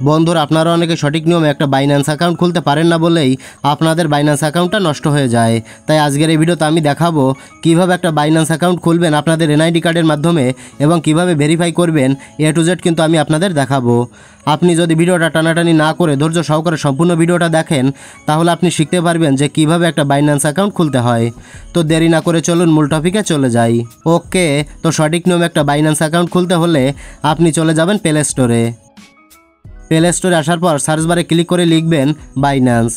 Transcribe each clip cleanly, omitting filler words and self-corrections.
বন্ধুরা, আপনারা অনেকে সঠিক নিয়মে একটা বাইন্যান্স অ্যাকাউন্ট খুলতে পারেন না বলেই আপনাদের বাইন্যান্স অ্যাকাউন্টটা নষ্ট হয়ে যায়। তাই আজকের এই ভিডিওতে আমি দেখাবো কিভাবে একটা বাইন্যান্স অ্যাকাউন্ট খুলবেন আপনাদের এনআইডি কার্ডের মাধ্যমে এবং কিভাবে ভেরিফাই করবেন টু জেড কিন্তু আমি আপনাদের দেখাবো। আপনি যদি ভিডিওটা টানাটানি না করে ধৈর্য সহকারে সম্পূর্ণ ভিডিওটা দেখেন তাহলে আপনি শিখতে পারবেন যে কিভাবে একটা বাইন্যান্স অ্যাকাউন্ট খুলতে হয়। তো দেরি না করে চলুন মূল টপিকে চলে যাই। ওকে, তো সঠিক নিয়মে একটা বাইন্যান্স অ্যাকাউন্ট খুলতে হলে আপনি চলে যাবেন প্লে স্টোরে। প্লে স্টোরে আসার পর সার্চ বারে ক্লিক করে লিখবেন বাইন্যান্স।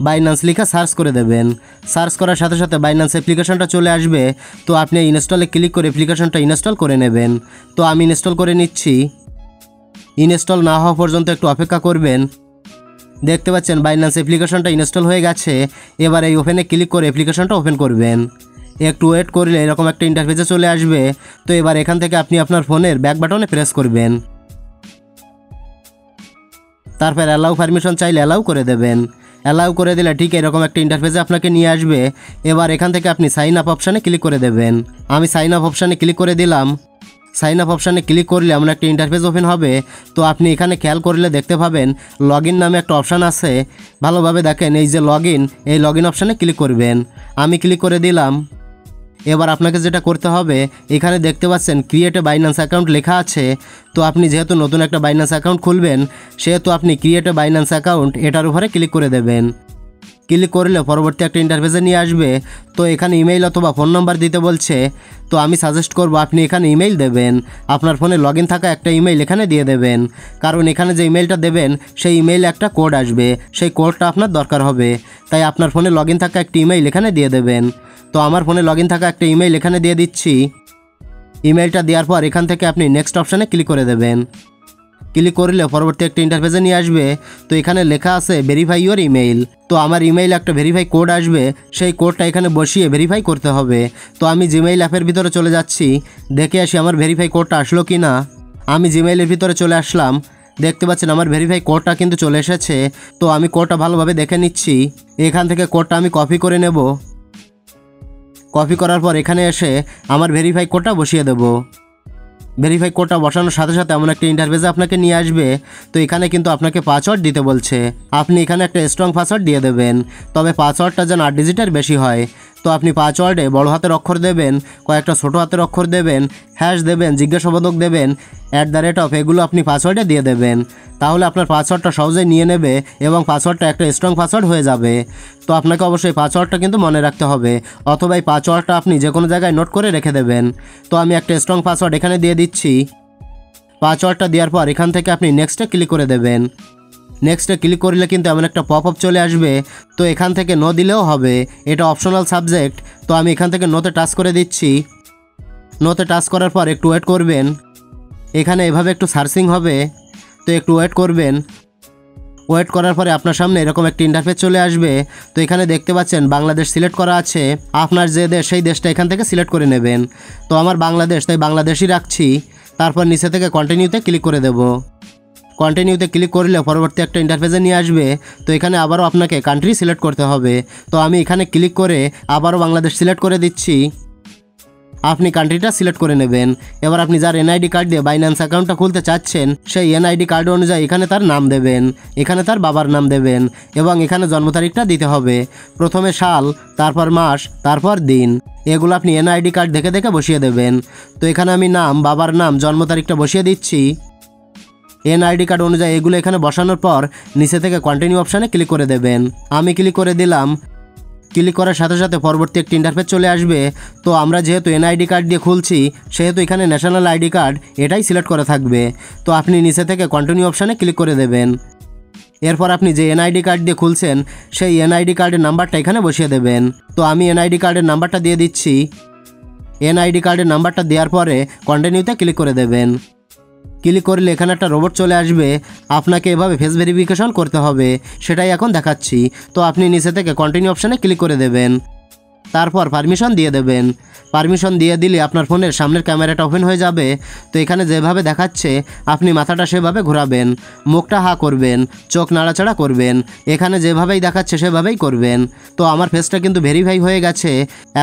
বাইন্যান্স লিখে সার্চ করে দেবেন। সার্চ করার সাথে সাথে বাইন্যান্স অ্যাপ্লিকেশনটা চলে আসবে। তো আপনি ইনস্টলে ক্লিক করে অ্যাপ্লিকেশনটা ইনস্টল করে নেবেন। তো আমি ইনস্টল করে নিচ্ছি। ইনস্টল না হওয়া পর্যন্ত একটু অপেক্ষা করবেন। দেখতে পাচ্ছেন বাইন্যান্স অ্যাপ্লিকেশনটা ইনস্টল হয়ে গেছে। এবার এই ওপেনে ক্লিক করে অ্যাপ্লিকেশনটা ওপেন করবেন। একটু ওয়েট করলে এরকম একটা ইন্টারফেসে চলে আসবে। তো এবার এখান থেকে আপনি আপনার ফোনের ব্যাক বাটনে প্রেস করবেন। তারপর অ্যালাউ পারমিশন চাইলে অ্যালাউ করে দেবেন। অ্যালাউ করে দিলে ঠিক এরকম একটা ইন্টারফেসে আপনাকে নিয়ে আসবে। এবার এখান থেকে আপনি সাইন আপ অপশানে ক্লিক করে দেবেন। আমি সাইন আপ অপশানে ক্লিক করে দিলাম। সাইন আপ অপশানে ক্লিক করলে এমন একটা ইন্টারফেস ওপেন হবে। তো আপনি এখানে খেয়াল করলে দেখতে পাবেন লগ ইন নামে একটা অপশান আছে। ভালোভাবে দেখেন, এই যে লগ ইন, এই লগ ইন অপশানে ক্লিক করবেন। আমি ক্লিক করে দিলাম। এবার আপনাকে যেটা করতে হবে, এখানে দেখতে পাচ্ছেন ক্রিয়েট এ বাইন্যান্স অ্যাকাউন্ট লেখা আছে। তো আপনি যেহেতু নতুন একটা বাইন্যান্স অ্যাকাউন্ট খুলবেন সেহেতু আপনি ক্রিয়েট এ বাইন্যান্স অ্যাকাউন্ট এটার উপরে ক্লিক করে দেবেন। ক্লিক করলে পরবর্তী একটা ইন্টারফেসে নিয়ে আসবে। তো এখানে ইমেইল অথবা ফোন নাম্বার দিতে বলছে। তো আমি সাজেস্ট করব আপনি এখানে ইমেইল দেবেন। আপনার ফোনে লগ ইন থাকা একটা ইমেইল এখানে দিয়ে দেবেন, কারণ এখানে যে ইমেইলটা দেবেন সেই ইমেইলে একটা কোড আসবে, সেই কোডটা আপনার দরকার হবে। তাই আপনার ফোনে লগ ইন থাকা একটা ইমেইল এখানে দিয়ে দেবেন। তো আমার ফোনে লগ ইন থাকা একটা ইমেইল এখানে দিয়ে দিচ্ছি। ইমেইলটা দেওয়ার পর এখান থেকে আপনি নেক্সট অপশানে ক্লিক করে দেবেন। ক্লিক করলে পরবর্তী একটা ইন্টারফেসে নিয়ে আসবে। তো এখানে লেখা আছে ভেরিফাই ইউর ইমেইল। তো আমার ইমেইল একটা ভেরিফাই কোড আসবে, সেই কোডটা এখানে বসিয়ে ভেরিফাই করতে হবে। তো আমি জিমেইল অ্যাপের ভিতরে চলে যাচ্ছি, দেখে আসি আমার ভেরিফাই কোডটা আসলো কি না। আমি জিমেইলের ভিতরে চলে আসলাম। দেখতে পাচ্ছেন আমার ভেরিফাই কোডটা কিন্তু চলে এসেছে। তো আমি কোডটা ভালোভাবে দেখে নিচ্ছি। এখান থেকে কোডটা আমি কপি করে নেব। কপি করার পর এখানে এসে আমার ভেরিফাই কোডটা বসিয়ে দেব। ভেরিফাই কোডটা বসানোর সাথে সাথে এমন একটা ইন্টারফেসে আপনাকে নিয়ে আসবে। তো এখানে কিন্তু আপনাকে পাসওয়ার্ড দিতে বলছে। আপনি এখানে একটা স্ট্রং পাসওয়ার্ড দিয়ে দেবেন, তবে পাসওয়ার্ডটা যেন 8 ডিজিটের বেশি হয়। তো আপনি পাসওয়ার্ডে বড় হাতের অক্ষর দেবেন, কয়েকটা ছোটো হাতের অক্ষর দেবেন, হ্যাশ দেবেন, জিজ্ঞাসাবোধক দেবেন, @ এগুলো আপনি পাসওয়ার্ডে দিয়ে দেবেন। তাহলে আপনার পাসওয়ার্ডটা সহজেই নিয়ে নেবে এবং পাসওয়ার্ডটা একটা স্ট্রং পাসওয়ার্ড হয়ে যাবে। তো আপনাকে অবশ্যই পাসওয়ার্ডটা কিন্তু মনে রাখতে হবে, অথবা এই পাসওয়ার্ডটা আপনি যে কোনো জায়গায় নোট করে রেখে দেবেন। তো আমি একটা স্ট্রং পাসওয়ার্ড এখানে দিয়ে দিচ্ছি। পাসওয়ার্ডটা দেওয়ার পর এখান থেকে আপনি নেক্সটে ক্লিক করে দেবেন। নেক্সটে ক্লিক করলে কিন্তু এমন একটা পপ আপ চলে আসবে। তো এখান থেকে নো দিলেও হবে, এটা অপশনাল সাবজেক্ট। তো আমি এখান থেকে নোতে টাচ করে দিচ্ছি। নোতে টাচ করার পর একটু ওয়েট করবেন। এখানে এভাবে একটু সার্চিং হবে, তো একটু ওয়েট করবেন। ওয়েট করার পরে আপনার সামনে এরকম একটা ইন্টারফেস চলে আসবে। তো এখানে দেখতে পাচ্ছেন বাংলাদেশ সিলেক্ট করা আছে। আপনার যে দেশ সেই দেশটা এখান থেকে সিলেক্ট করে নেবেন। তো আমার বাংলাদেশ, তাই বাংলাদেশই রাখছি। তারপর নিচে থেকে কন্টিনিউতে ক্লিক করে দেব। কন্টিনিউতে ক্লিক করলে পরবর্তী একটা ইন্টারফেসে নিয়ে আসবে। তো এখানে আবারও আপনাকে কান্ট্রি সিলেক্ট করতে হবে। তো আমি এখানে ক্লিক করে আবারও বাংলাদেশ সিলেক্ট করে দিচ্ছি। আপনি কান্ট্রিটা সিলেক্ট করে নেবেন। এবার আপনি যার এনআইডি কার্ড দিয়ে বাইন্যান্স অ্যাকাউন্টটা খুলতে চাচ্ছেন সেই এনআইডি কার্ড অনুযায়ী এখানে তার নাম দেবেন, এখানে তার বাবার নাম দেবেন এবং এখানে জন্ম তারিখটা দিতে হবে। প্রথমে সাল, তারপর মাস, তারপর দিন। এগুলো আপনি এনআইডি কার্ড দেখে দেখে বসিয়ে দেবেন। তো এখানে আমি নাম, বাবার নাম, জন্ম তারিখটা বসিয়ে দিচ্ছি। এনআইডি কার্ড অনুযায়ী এগুলো এখানে বসানোর পর নিচে থেকে কন্টিনিউ অপশানে ক্লিক করে দেবেন। আমি ক্লিক করে দিলাম। ক্লিক করার সাথে সাথে পরবর্তী একটি ইন্টারফেস চলে আসবে। তো আমরা যেহেতু এনআইডি কার্ড দিয়ে খুলছি সেহেতু এখানে ন্যাশনাল আইডি কার্ড এটাই সিলেক্ট করা থাকবে। তো আপনি নিচে থেকে কন্টিনিউ অপশানে ক্লিক করে দেবেন। এরপর আপনি যে এনআইডি কার্ড দিয়ে খুলছেন সেই এনআইডি কার্ডের নাম্বারটা এখানে বসিয়ে দেবেন। তো আমি এনআইডি কার্ডের নাম্বারটা দিয়ে দিচ্ছি। এনআইডি কার্ডের নাম্বারটা দেওয়ার পরে কন্টিনিউতে ক্লিক করে দেবেন। ক্লিক করলে এখানে একটা রোবট চলে আসবে। আপনাকে এভাবে ফেস ভেরিফিকেশন করতে হবে, সেটাই এখন দেখাচ্ছি। তো আপনি নিচে থেকে কন্টিনিউ অপশানে ক্লিক করে দেবেন। তারপর পারমিশন দিয়ে দেবেন। পারমিশন দিয়ে দিলে আপনার ফোনের সামনের ক্যামেরাটা ওপেন হয়ে যাবে। তো এখানে যেভাবে দেখাচ্ছে আপনি মাথাটা সেভাবে ঘোরাবেন, মুখটা হা করবেন, চোখ নাড়াচাড়া করবেন, এখানে যেভাবেই দেখাচ্ছে সেভাবেই করবেন। তো আমার ফেসটা কিন্তু ভেরিফাই হয়ে গেছে।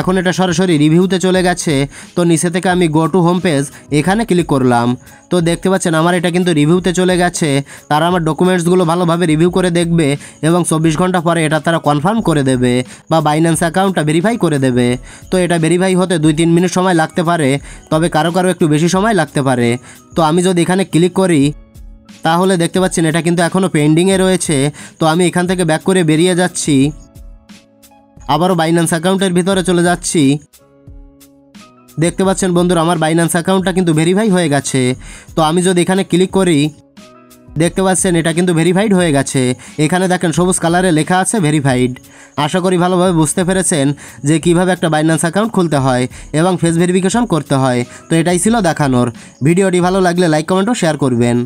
এখন এটা সরাসরি রিভিউতে চলে গেছে। তো নিচে থেকে আমি গো টু হোম পেজ এখানে ক্লিক করলাম। তো দেখতে পাচ্ছেন আমার এটা কিন্তু রিভিউতে চলে গেছে। তারা আমার ডকুমেন্টসগুলো ভালোভাবে রিভিউ করে দেখবে এবং 24 ঘন্টা পরে এটা তারা কনফার্ম করে দেবে বা বাইন্যান্স অ্যাকাউন্টটা ভেরিফাই করে দেবে। তো এটা ভেরিফাই হতে 2-3 মিনিট সময় লাগতে পারে, তবে কারো কারো একটু বেশি সময় লাগতে পারে। তো আমি যদি এখানে ক্লিক করি তাহলে দেখতে পাচ্ছেন এটা কিন্তু এখনও পেন্ডিংয়ে রয়েছে। তো আমি এখান থেকে ব্যাক করে বেরিয়ে যাচ্ছি, আবারও বাইন্যান্স অ্যাকাউন্টের ভিতরে চলে যাচ্ছি। দেখতে পাচ্ছেন বন্ধুরা আমার বাইন্যান্স অ্যাকাউন্টটা কিন্তু ভেরিফাই হয়ে গেছে। তো আমি যদি এখানে ক্লিক করি দেখতে পাচ্ছেন এটা কিন্তু ভেরিফাইড হয়ে গেছে। এখানে দেখেন সবুজ কালারে লেখা আছে ভেরিফাইড। আশা করি ভালোভাবে বুঝতে পেরেছেন যে কিভাবে একটা বাইন্যান্স অ্যাকাউন্ট খুলতে হয় এবং ফেস ভেরিফিকেশন করতে হয়। তো এটাই ছিল দেখানোর। ভিডিওটি ভালো লাগলে লাইক কমেন্ট ও শেয়ার করবেন।